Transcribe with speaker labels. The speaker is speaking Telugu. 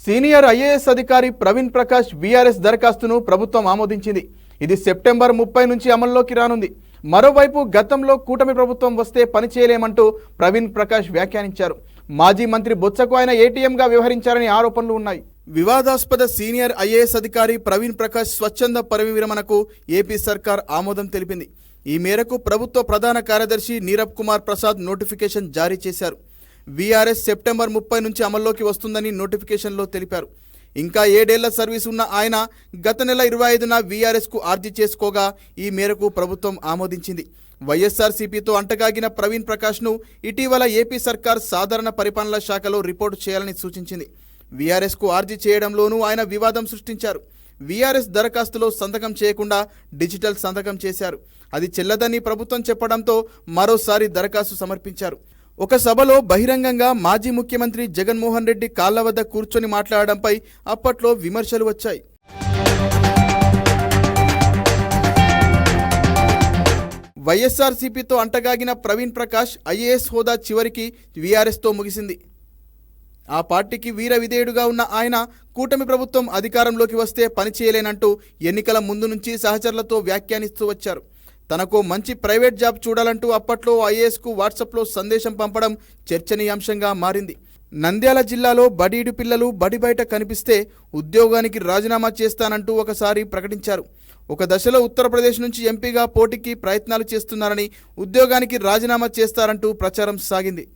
Speaker 1: సీనియర్ ఐఏఎస్ అధికారి ప్రవీణ్ ప్రకాష్ వీఆర్ఎస్ దరఖాస్తును ప్రభుత్వం ఆమోదించింది. ఇది సెప్టెంబర్ 30 నుంచి అమల్లోకి రానుంది. మరోవైపు గతంలో కూటమి ప్రభుత్వం వస్తే పని చేయలేమంటూ ప్రవీణ్ ప్రకాష్ వ్యాఖ్యానించారు. మాజీ మంత్రి బొత్సకు ఆయన ఏటీఎంగా వ్యవహరించారని ఆరోపణలు ఉన్నాయి. వివాదాస్పద సీనియర్ ఐఏఎస్ అధికారి ప్రవీణ్ ప్రకాష్ స్వచ్ఛంద పదవి ఏపీ సర్కార్ ఆమోదం తెలిపింది. ఈ మేరకు ప్రభుత్వ ప్రధాన కార్యదర్శి నీరబ్ కుమార్ ప్రసాద్ నోటిఫికేషన్ జారీ చేశారు. వీఆర్ఎస్ సెప్టెంబర్ 30 నుంచి అమల్లోకి వస్తుందని నోటిఫికేషన్లో తెలిపారు. ఇంకా 7 ఏళ్ల సర్వీస్ ఉన్న ఆయన గత నెల 25న వీఆర్ఎస్కు అర్జీ చేసుకోగా ఈ మేరకు ప్రభుత్వం ఆమోదించింది. వైఎస్ఆర్సీపీతో అంటగాగిన ప్రవీణ్ ప్రకాష్ను ఇటీవల ఏపీ సర్కార్ సాధారణ పరిపాలన శాఖలో రిపోర్టు చేయాలని సూచించింది. వీఆర్ఎస్కు అర్జీ చేయడంలోనూ ఆయన వివాదం సృష్టించారు. వీఆర్ఎస్ దరఖాస్తులో సంతకం చేయకుండా డిజిటల్ సంతకం చేశారు. అది చెల్లదని ప్రభుత్వం చెప్పడంతో మరోసారి దరఖాస్తు సమర్పించారు. ఒక సభలో బహిరంగంగా మాజీ ముఖ్యమంత్రి జగన్మోహన్ రెడ్డి కాళ్ల వద్ద కూర్చొని మాట్లాడడంపై అప్పట్లో విమర్శలు వచ్చాయి. వైఎస్ఆర్సీపీతో అంటగాగిన ప్రవీణ్ ప్రకాష్ ఐఏఎస్ హోదా చివరికి వీఆర్ఎస్తో ముగిసింది. ఆ పార్టీకి వీర విధేయుడుగా ఉన్న ఆయన కూటమి ప్రభుత్వం అధికారంలోకి వస్తే పనిచేయలేనంటూ ఎన్నికల ముందు నుంచి సహచరులతో వ్యాఖ్యానిస్తూ వచ్చారు. తనకు మంచి ప్రైవేట్ జాబ్ చూడాలంటూ అప్పట్లో ఐఏఎస్కు వాట్సాప్లో సందేశం పంపడం చర్చనీయాంశంగా మారింది. నంద్యాల జిల్లాలో బడీడు పిల్లలు బడి బయట కనిపిస్తే ఉద్యోగానికి రాజీనామా చేస్తానంటూ ఒకసారి ప్రకటించారు. ఒక దశలో ఉత్తరప్రదేశ్ నుంచి ఎంపీగా పోటీకి ప్రయత్నాలు చేస్తున్నారని, ఉద్యోగానికి రాజీనామా చేస్తారంటూ ప్రచారం సాగింది.